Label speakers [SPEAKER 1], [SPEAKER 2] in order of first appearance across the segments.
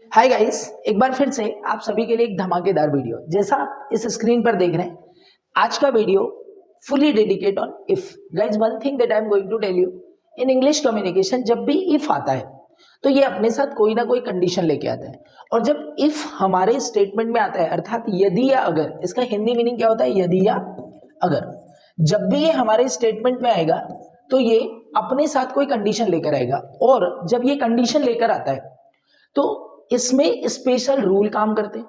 [SPEAKER 1] Hi guys, एक बार फिर से आप सभी के लिए एक धमाकेदार वीडियो जैसा आप इस स्क्रीन पर देख रहे हैं। आज का video fully dedicate on if. Guys, one thing that I am going to tell you, in English communication जब भी इफ आता है तो ये अपने साथ कोई ना कोई कंडीशन लेके आता है। और जब इफ हमारे स्टेटमेंट में आता है अर्थात यदि या अगर, इसका हिंदी मीनिंग क्या होता है? यदि या अगर। जब भी ये हमारे स्टेटमेंट में आएगा तो ये अपने साथ कोई कंडीशन लेकर आएगा, और जब ये कंडीशन लेकर आता है तो इसमें स्पेशल रूल काम करते हैं।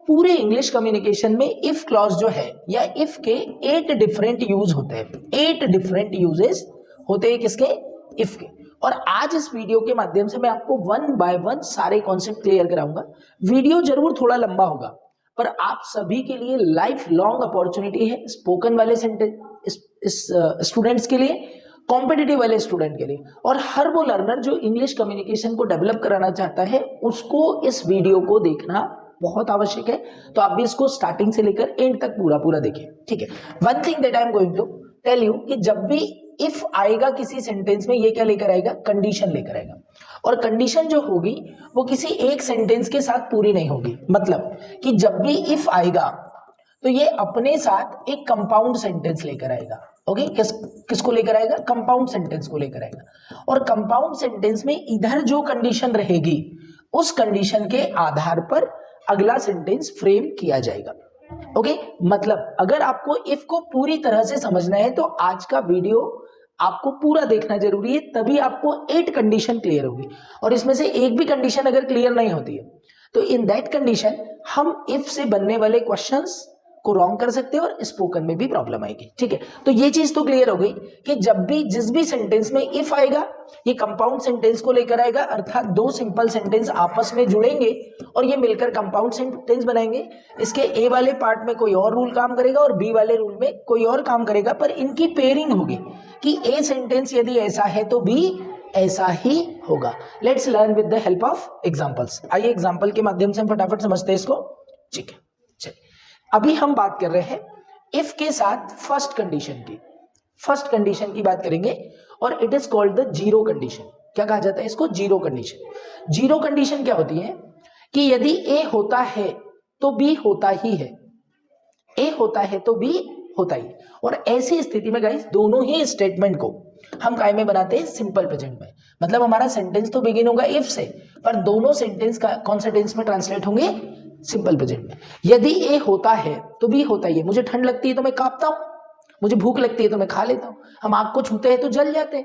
[SPEAKER 1] पूरे इंग्लिश कम्युनिकेशन में इफ क्लॉज जो है या इफ के 8 डिफरेंट यूज होते हैं। 8 डिफरेंट यूजेस होते हैं किसके? इफ के। और आज इस वीडियो के माध्यम से मैं आपको वन बाय वन सारे कॉन्सेप्ट क्लियर कराऊंगा। वीडियो जरूर थोड़ा लंबा होगा, पर आप सभी के लिए लाइफ लॉन्ग अपॉर्चुनिटी है। स्पोकन वाले स्टूडेंट्स के लिए, कॉम्पिटिटिव वाले स्टूडेंट के लिए, और हर वो लर्नर जो इंग्लिश कम्युनिकेशन को डेवलप कराना चाहता है उसको इस वीडियो को देखना बहुत आवश्यक है। तो आप भी इसको स्टार्टिंग से लेकर एंड तक पूरा देखें, ठीक है। One thing that I am going to tell you कि जब भी इफ आएगा किसी सेंटेंस में, ये क्या लेकर आएगा? कंडीशन लेकर आएगा। और कंडीशन जो होगी वो किसी एक सेंटेंस के साथ पूरी नहीं होगी। मतलब कि जब भी इफ आएगा तो ये अपने साथ एक कंपाउंड सेंटेंस लेकर आएगा। ओके, किसको लेकर आएगा? कंपाउंड सेंटेंस को लेकर आएगा। और कंपाउंड सेंटेंस में इधर जो कंडीशन रहेगी उस कंडीशन के आधार पर अगला सेंटेंस फ्रेम किया जाएगा। ओके, मतलब अगर आपको इफ को पूरी तरह से समझना है तो आज का वीडियो आपको पूरा देखना जरूरी है, तभी आपको 8 कंडीशन क्लियर होगी। और इसमें से एक भी कंडीशन अगर क्लियर नहीं होती है तो इन दैट कंडीशन हम इफ से बनने वाले क्वेश्चंस को रॉन्ग कर सकते हैं और स्पोकन में भी प्रॉब्लम आएगी, ठीक है। तो ये चीज तो क्लियर हो गई कि जब भी जिस भी सेंटेंस में इफ आएगा ये कंपाउंड सेंटेंस को लेकर आएगा, अर्थात दो सिंपल सेंटेंस आपस में जुड़ेंगे और ये मिलकर कंपाउंड सेंटेंस बनाएंगे। इसके ए वाले पार्ट में कोई और रूल काम करेगा और बी वाले रूल में कोई और काम करेगा, पर इनकी पेयरिंग होगी कि ए सेंटेंस यदि ऐसा है तो बी ऐसा ही होगा। Let's learn with the help of examples. आइए एग्जांपल के माध्यम से हम फटाफट समझते हैं इसको, ठीक है। चलिए, अभी हम बात कर रहे हैं इफ के साथ फर्स्ट कंडीशन की बात करेंगे, और it is called the zero condition. क्या कहा जाता है इसको? Zero condition. जीरो कंडीशन क्या होती है कि यदि ए होता है तो बी होता ही है, ए होता है तो बी होता ही। और ऐसी स्थिति में गाइस दोनों ही स्टेटमेंट को हम काय में बनाते हैं? सिंपल प्रेजेंट में। मतलब हमारा सेंटेंस तो बिगिन होगा इफ से, पर दोनों सेंटेंस का कौन सा टेंस में ट्रांसलेट होंगे? सिंपल प्रेजेंट में। यदि ए होता है तो बी होता ही है। मुझे ठंड लगती है तो मैं कांपता हूं, मुझे भूख लगती है तो मैं खा लेता हूं, हम आग को छूते हैं तो जल जाते हैं।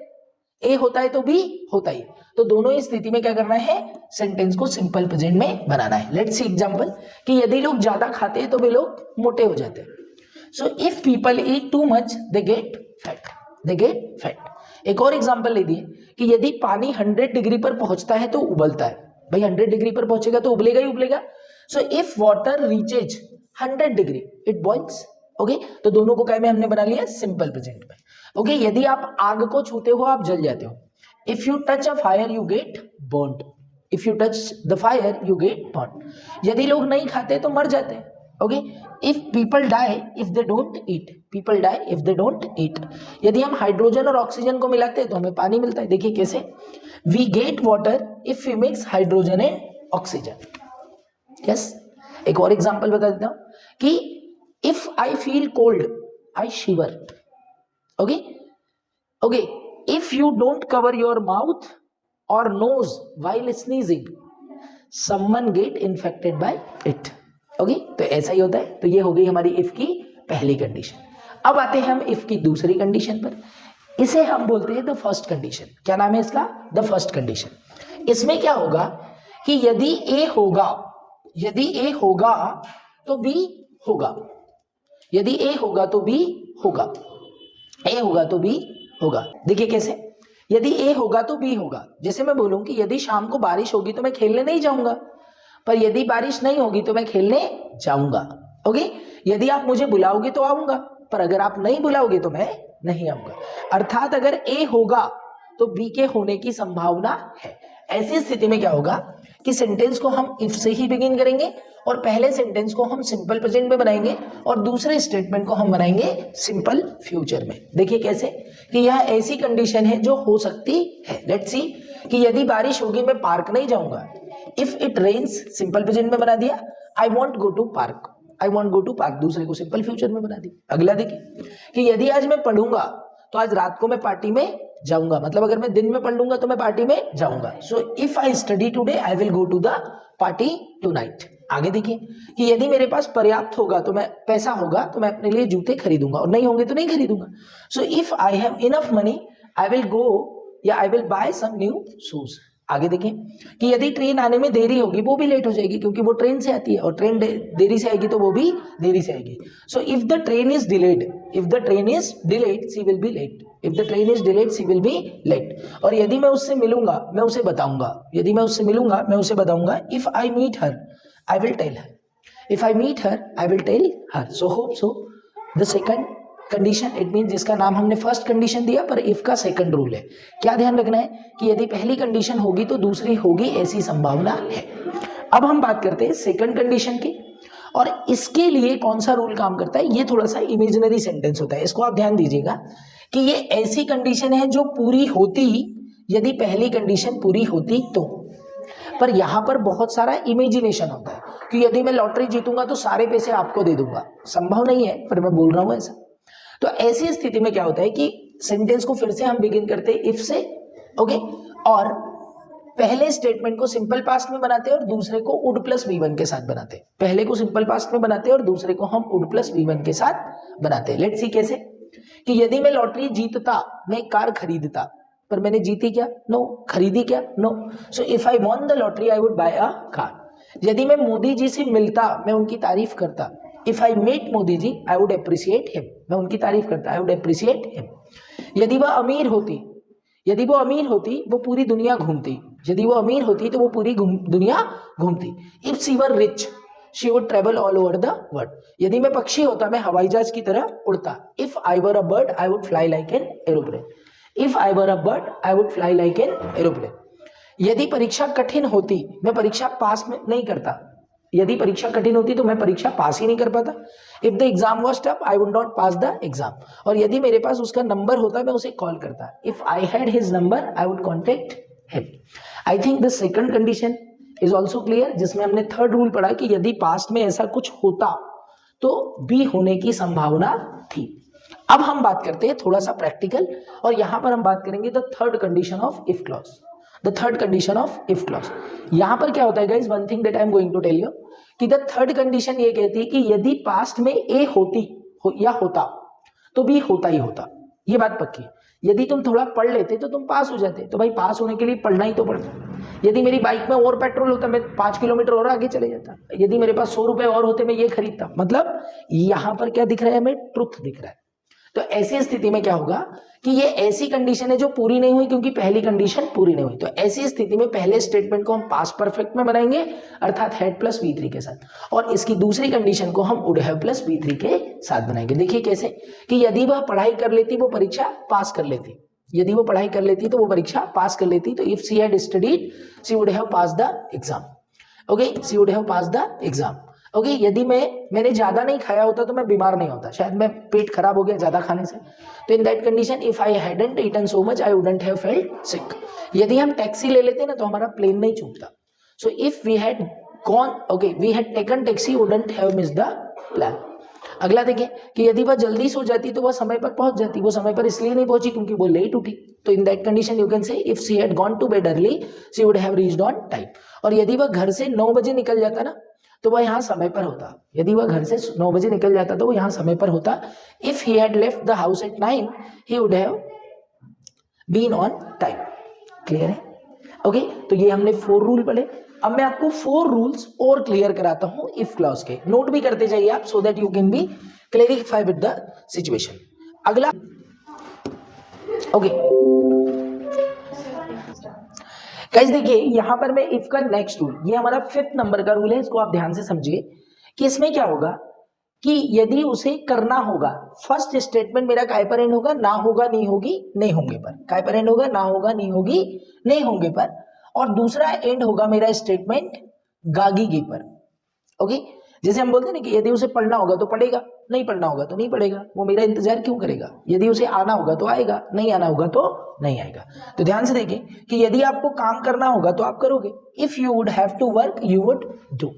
[SPEAKER 1] ए होता है तो बी होता ही है। तो दोनों ही स्थिति में क्या करना है? सेंटेंस को सिंपल प्रेजेंट में बनाना है। लेट्स सी एग्जांपल कि यदि लोग ज्यादा खाते हैं तो वे लोग मोटे हो जाते हैं। So if people eat too much they get fat. एक और एग्जांपल ले दिए कि यदि पानी 100 डिग्री पर पहुंचता है तो उबलता है। भाई 100 डिग्री पर पहुंचेगा तो उबलेगा ही उबलेगा। So if water reaches 100 degree it boils. Okay, तो दोनों को क्या में हमने बना लिया? सिंपल प्रेजेंट में। ओके, यदि आप आग को छूते हो आप जल जाते हो। If you touch a fire you get burned. If you touch the fire you get burned. यदि लोग नहीं खाते तो मर जाते हैं। Okay, if people die if they don't eat. People die if they don't eat. यदि हम हाइड्रोजन और ऑक्सीजन को मिलाते हैं तो हमें पानी मिलता है। देखिए कैसे, we get water if we mix hydrogen and oxygen. Yes, एक और एग्जांपल बता देता हूं कि if I feel cold I shiver. Okay, if you don't cover your mouth और nose while sneezing someone get infected by it. Okay, तो ऐसा ही होता है। तो ये हो गई हमारी इफ की पहली कंडीशन। अब आते हैं हम इफ की दूसरी कंडीशन पर। इसे हम बोलते हैं द फर्स्ट कंडीशन। क्या नाम है इसका? The first condition. इसमें क्या होगा कि यदि ए होगा तो बी होगा। यदि ए होगा तो बी होगा। ए होगा तो बी होगा। देखिए कैसे, यदि ए होगा तो बी होगा। जैसे मैं बोलूं कि यदि शाम को बारिश होगी तो मैं खेलने नहीं जाऊंगा, पर यदि बारिश नहीं होगी तो मैं खेलने जाऊंगा। ओके, यदि आप मुझे बुलाओगे तो आऊंगा, पर अगर आप नहीं बुलाओगे तो मैं नहीं आऊंगा। अर्थात अगर ए होगा तो बी के होने की संभावना है। ऐसी स्थिति में क्या होगा कि सेंटेंस को हम इफ से ही बिगिन करेंगे और पहले सेंटेंस को हम सिंपल प्रेजेंट में बनाएंगे और दूसरे स्टेटमेंट को हम बनाएंगे सिंपल फ्यूचर में। देखिए कैसे कि यह ऐसी कंडीशन है जो हो सकती है। लेट्स सी कि यदि बारिश होगी मैं पार्क नहीं जाऊंगा। If it rains simple present में बना दिया, I won't go to park, I won't go to park दूसरे को सिंपल फ्यूचर में बना दिया। अगला देखिए कि यदि आज मैं पढ़ूंगा तो आज रात को मैं पार्टी में जाऊंगा, मतलब अगर मैं दिन में पढ़ लूंगा तो मैं पार्टी में जाऊंगा। So if I study today I will go to the party tonight. आगे देखिए कि यदि मेरे पास पर्याप्त होगा तो मैं पैसा होगा तो मैं अपने लिए जूते खरीदूंगा, और नहीं होंगे तो नहीं खरीदूंगा। So if I have enough money I will go या I will buy some new shoes. आगे देखिए कि यदि ट्रेन आने में देरी होगी वो भी लेट हो जाएगी, क्योंकि वो ट्रेन से आती है, और ट्रेन देरी से आएगी तो वो भी देरी से आएगी। So if the train is delayed, if the train is delayed she will be late, if the train is delayed she will be late. और यदि मैं उससे मिलूंगा मैं उसे बताऊंगा, यदि मैं उससे मिलूंगा मैं उसे बताऊंगा। If I meet her I will tell her, if I meet her I will tell her. So hope so the second condition, it mean जिसका नाम हमने फर्स्ट कंडीशन दिया पर इफ का सेकंड रूल है। क्या ध्यान रखना है कि यदि पहली कंडीशन होगी तो दूसरी होगी, ऐसी संभावना है। अब हम बात करते हैं सेकंड कंडीशन की, और इसके लिए कौन सा रूल काम करता है। ये थोड़ा सा इमेजिनरी सेंटेंस होता है, इसको आप ध्यान दीजिएगा कि ये ऐसी कंडीशन है जो पूरी होती यदि पहली कंडीशन पूरी होती तो। पर यहां पर बहुत सारा इमेजिनेशन होता है कि यदि मैं लॉटरी जीतूंगा तो सारे पैसे आपको दे दूंगा, संभव नहीं है पर मैं बोल रहा हूं ऐसा। तो ऐसी स्थिति में क्या होता है कि सेंटेंस को फिर से हम बिगिन करते हैं इफ से, ओके, और पहले स्टेटमेंट को सिंपल पास्ट में बनाते हैं और दूसरे को वुड प्लस V1 के साथ बनाते हैं। पहले को सिंपल पास्ट में बनाते हैं और दूसरे को हम वुड प्लस V1 के साथ बनाते हैं। लेट्स सी कैसे, कि यदि मैं लॉटरी जीतता मैं कार खरीदता, पर मैंने जीती क्या? नो। खरीदी क्या? No. So if I won the lottery I would buy a car. यदि मैं मोदी जी से मिलता मैं उनकी तारीफ करता। If I meet Modi ji I would appreciate him, मैं उनकी तारीफ करता, आई वुड अप्रिशिएट हिम। यदि वह अमीर होती, यदि वो अमीर होती वो पूरी दुनिया घूमती, यदि वो अमीर होती तो वो पूरी दुनिया घूमती। If she were rich she would travel all over the world. यदि मैं पक्षी होता मैं हवाई जहाज की तरह उड़ता। If I were a bird I would fly like an aeroplane, if I were a bird I would fly like an aeroplane. यदि परीक्षा कठिन होती मैं परीक्षा पास में नहीं करता, यदि परीक्षा कठिन होती तो मैं परीक्षा पास ही नहीं कर पाता। If the exam was tough I would not pass the exam. और यदि मेरे पास उसका नंबर होता मैं उसे कॉल करता। If I had his number I would contact him. I think the second condition is also clear, जिसमें हमने थर्ड रूल पढ़ा कि यदि पास्ट में ऐसा कुछ होता तो बी होने की संभावना थी। अब हम बात करते हैं थोड़ा सा प्रैक्टिकल, और यहां पर हम बात करेंगे the third condition of if clause, the third condition of if clause. यहां पर क्या होता है guys, one thing that I am going to tell you कि द थर्ड कंडीशन ये कहती है कि यदि पास्ट में ए होती या होता तो बी होता ही होता। ये बात पक्की है। यदि तुम थोड़ा पढ़ लेते तो तुम पास हो जाते, तो भाई पास होने के लिए पढ़ना ही तो पड़ता। यदि मेरी बाइक में और पेट्रोल होता मैं 5 किलोमीटर और आगे चले जाता। यदि मेरे पास 100 रुपए और होते मैं ये खरीदता। मतलब यहां पर क्या दिख रहा है हमें? ट्रुथ दिख रहा है। तो ऐसी स्थिति में क्या होगा कि ये ऐसी कंडीशन है जो पूरी नहीं हुई क्योंकि पहली कंडीशन पूरी नहीं हुई। तो ऐसी स्थिति में पहले स्टेटमेंट को हम पास्ट परफेक्ट में बनाएंगे अर्थात हैड प्लस V3 के साथ, और इसकी दूसरी कंडीशन को हम वुड हैव प्लस V3 के साथ बनाएंगे। देखिए कैसे, कि यदि वह पढ़ाई कर लेती वो परीक्षा पास कर लेती, यदि वो पढ़ाई कर लेती तो वो परीक्षा पास कर लेती। तो if she had studied she would have pass the exam, okay, she would have pass the exam, okay. यदि मैंने ज्यादा नहीं खाया होता तो मैं बीमार नहीं होता, शायद मैं पेट खराब हो गया ज्यादा खाने से। तो in that condition if I hadn't eaten so much I wouldn't have felt sick. यदि हम टैक्सी ले लेते ना तो हमारा प्लेन नहीं छूटता। So if we had gone, okay, we had taken taxi wouldn't have missed the plan. अगला देखिए कि यदि वह जल्दी सो जाती तो वह समय पर पहुंच जाती। वो समय पर इसलिए नहीं पहुंची क्योंकि वो लेट उठी। तो in that condition you can say if she had gone to bed early she would have reached on time. और यदि वह घर से 9 बजे निकल जाता ना तो वह यहाँ समय पर होता। यदि वह घर से 9 बजे निकल जाता तो वो यहाँ समय पर होता। If he had left the house at 9 he would have been on time. Clear है? ओके, तो ये हमने 4 रूल पढ़े। अब मैं आपको 4 रूल्स और क्लियर कराता हूं इफ क्लॉज के। नोट भी करते जाइए आप, so that you can be clarify with the situation. अगला, ओके गाइस, देखिए यहां पर मैं इफ का नेक्स्ट रूल, ये हमारा 5th नंबर का रूल है, इसको आप ध्यान से समझिए कि इसमें क्या होगा कि यदि उसे करना होगा, फर्स्ट स्टेटमेंट मेरा काय पर एंड होगा, ना होगा नहीं होगी नहीं होंगे पर, काय पर एंड होगा, ना होगा नहीं होगी नहीं होंगे पर, और दूसरा एंड होगा मेरा स्टेटमेंट गागी गी पर। ओके, जैसे हम बोलते हैं ना कि यदि उसे पढ़ना होगा तो पढ़ेगा, नहीं पढ़ना होगा तो नहीं पढ़ेगा, वो मेरा इंतजार क्यों करेगा। यदि उसे आना होगा तो आएगा, नहीं आना होगा तो नहीं आएगा। तो ध्यान से देखिए कि यदि आपको काम करना होगा तो आप करोगे, if you would have to work you would do.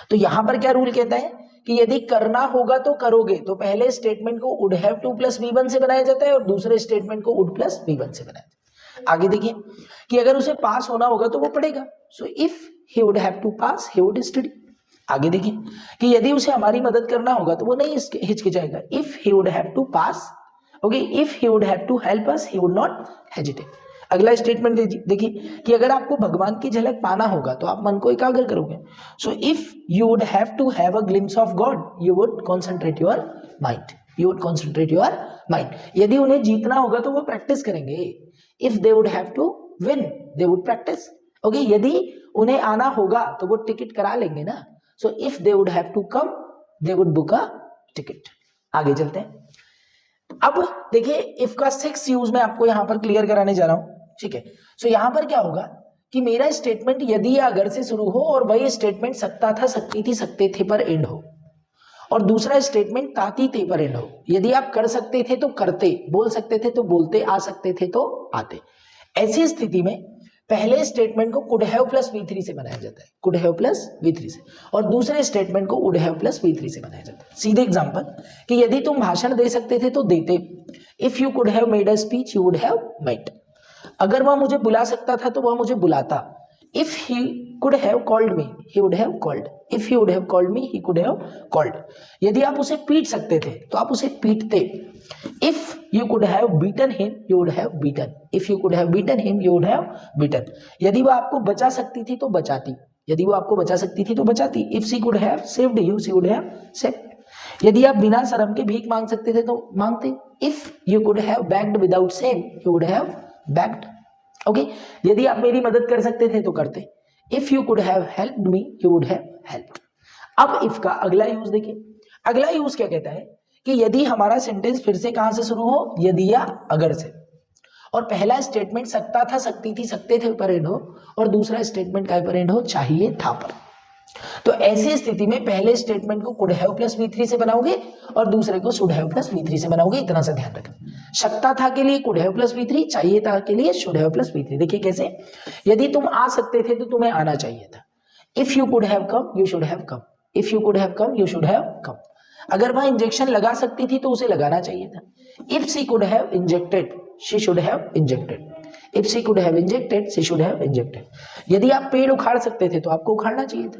[SPEAKER 1] तो यहां पर क्या रूल कहता है कि यदि करना होगा तो करोगे, तो पहले स्टेटमेंट को would have two plus V1 से बनाया जाता है और दूसरे स्टेटमेंट को वुड प्लस V1 से बनाया जाता है। आगे देखिए कि अगर उसे पास होना होगा तो वो पढ़ेगा, so if he would have to pass he would study. आगे देखिए कि यदि उसे हमारी मदद करना होगा तो वो नहीं हिचकिचाएगा, if he would have to pass, okay, if he would have to help us he would not hesitate. अगला स्टेटमेंट देखिए कि अगर आपको भगवान की झलक पाना होगा तो आप मन को एकाग्र करोगे, so if you would have to have a glimpse of God you would concentrate your mind, you would concentrate your mind. यदि उन्हें जीतना होगा तो वो प्रैक्टिस करेंगे, if they would have to win they would practise, okay. यदि उन्हें आना होगा तो वो टिकट करा लेंगे ना, so if they would have to come they would book a ticket. आगे चलते हैं। अब देखिए इफ का 6 यूज मैं आपको यहां पर क्लियर कराने जा रहा हूं, ठीक है। सो यहां पर क्या होगा कि मेरा स्टेटमेंट यदि या अगर से शुरू हो और वही स्टेटमेंट सकता था, सकती थी, सकते थे पर एंड हो, और दूसरा स्टेटमेंट ताती थे पर एंड हो। यदि आप कर सकते थे तो करते, बोल सकते थे तो बोलते, आ सकते थे तो आते। ऐसी स्थिति में पहले स्टेटमेंट को कुड हैव प्लस V3 से बनाया जाता है, कुड हैव प्लस V3 से, और दूसरे स्टेटमेंट को वुड हैव प्लस V3 से बनाया जाता है। सीधे एग्जांपल कि यदि तुम भाषण दे सकते थे तो देते, if you could have made a speech you would have made. अगर वह मुझे बुला सकता था तो वह मुझे बुलाता, if he could have called me he would have called, if he would have called me he could have called. यदि आप उसे पीट सकते थे तो आप उसे पीटते, if you could have beaten him you would have beaten, if you could have beaten him you would have beaten. यदि वह आपको बचा सकती थी तो बचाती, यदि वो आपको बचा सकती थी तो बचाती, if she could have saved you she would have saved. यदि आप बिना शर्म के भीख मांग सकते थे तो मांगते, if you could have bagged without Shem you would have bagged, okay. यदि आप मेरी मदद कर सकते थे तो करते, if you could have helped me you would have helped. अब इफ का अगला यूज देखिए, अगला यूज क्या कहता है कि यदि हमारा सेंटेंस फिर से कहां से शुरू हो, यदि या अगर से, और पहला स्टेटमेंट सकता था, सकती थी, सकते थे पर एंड हो, और दूसरा स्टेटमेंट काय पर एंड हो, चाहिए था पर। तो ऐसी स्थिति में पहले स्टेटमेंट को कुड हैव प्लस V3 से बनाओगे और दूसरे को शुड हैव प्लस V3 से बनाओगे। इतना सा ध्यान रखना, सकता था के लिए कुड हैव प्लस V3, चाहिए था के लिए शुड हैव प्लस V3। देखिए कैसे, यदि तुम आ सकते थे तो तुम्हें आना चाहिए था, if you could have come you should have come, if you could have come you should have come. अगर वह इंजेक्शन लगा सकती थी तो उसे लगाना चाहिए था, if she could have injected she should have injected, if she could have injected she should have injected. यदि आप पेड़ उखाड़ सकते थे तो आपको उखाड़ना चाहिए था,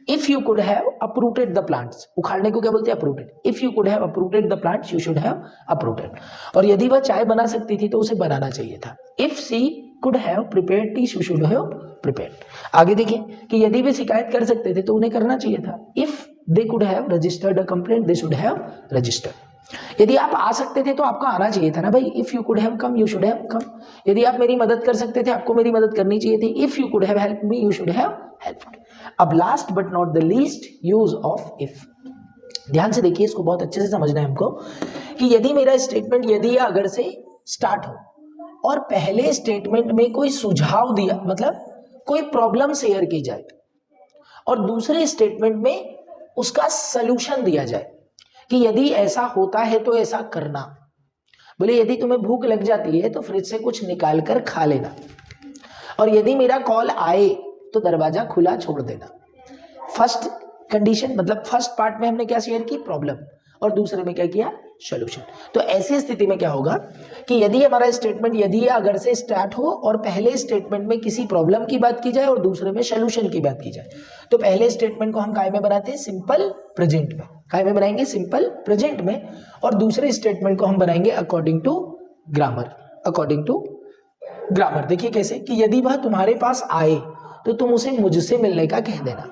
[SPEAKER 1] if you could have uprooted the plants, उखाड़ने को क्या बोलते हैं, uprooted, if you could have uprooted the plants you should have uprooted. और यदि वह चाय बना सकती थी तो उसे बनाना चाहिए था, if she could have prepared T U should have prepared. आगे देखिए कि यदि वे शिकायत कर सकते थे तो उन्हें करना चाहिए था, if they could have registered a complaint they should have registered. यदि आप आ सकते थे तो आपको आना चाहिए था ना भाई, if you could have come you should have come. यदि आप मेरी मदद कर सकते थे आपको मेरी मदद करनी चाहिए थी, if you could have help me you should have helped. अब last but not the least use of if. ध्यान से देखिए, इसको बहुत अच्छे से समझना है हमको कि यदि मेरा स्टेटमेंट यदि या अगर से स्टार्ट हो और पहले स्टेटमेंट में कोई सुझाव दिया, मतलब कोई प्रॉब्लम शेयर की जाए, और दूसरे स्टेटमेंट में उसका सलूशन दिया जाए कि यदि ऐसा होता है तो ऐसा करना। बोले यदि तुम्हें भूख लग जाती है तो फ्रिज से कुछ निकाल कर खा लेना, और यदि मेरा कॉल आए तो दरवाजा खुला छोड़ देना। फर्स्ट कंडीशन मतलब फर्स्ट पार्ट में हमने क्या शेयर की, प्रॉब्लम, और दूसरे में क्या किया, सॉल्यूशन। तो ऐसी स्थिति में क्या होगा कि यदि हमारा स्टेटमेंट यदि या अगर से स्टार्ट हो और पहले स्टेटमेंट में किसी प्रॉब्लम की बात की जाए और दूसरे में सॉल्यूशन की बात की जाए, तो पहले स्टेटमेंट को हम काय में बनाते हैं, सिंपल प्रेजेंट में। काय में बनाएंगे, सिंपल प्रेजेंट में, और दूसरे स्टेटमेंट को हम बनाएंगे according to grammar, according to grammar. देखिए कैसे कि यदि वह तुम्हारे पास आए तो तुम उसे मुझसे मिलने का कह देना,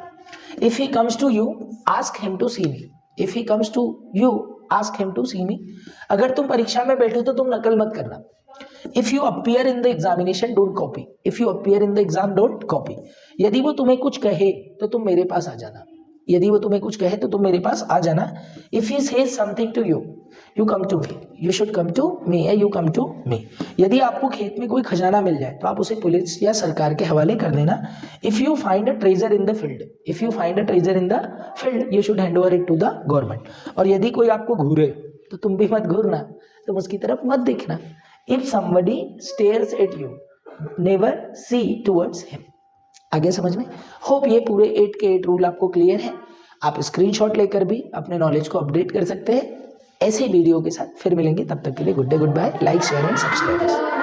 [SPEAKER 1] if he comes to you ask him to see me, if he comes to you ask him to see me. अगर तुम परीक्षा में बैठो तो तुम नकल मत करना, if you appear in the examination don't copy, if you appear in the exam don't copy. यदि वो तुम्हें कुछ कहे तो तुम मेरे पास आ जाना, यदि वो तुम्हें कुछ कहे तो तुम मेरे पास आ जाना. If he says something to you, you come to me, you should come to me, या यू कम टू मी. यदि आपको खेत में कोई खजाना मिल जाए तो आप उसे पुलिस या सरकार के हवाले कर देना. If you find a treasure in the field, if you find a treasure in the field, you should hand over it to the government. और यदि कोई आपको घूरे तो तुम भी मत घूरना, तुम उसकी तरफ मत देखना. If somebody stares at you, never see towards him. आगे समझ में? होप ये पूरे 8 के 8 रूल आपको क्लियर है. आप स्क्रीनशॉट लेकर भी अपने नॉलेज को अपडेट कर सकते हैं. ऐसे वीडियो के साथ फिर मिलेंगे, तब तक के लिए good day, goodbye. Like, share and subscribe.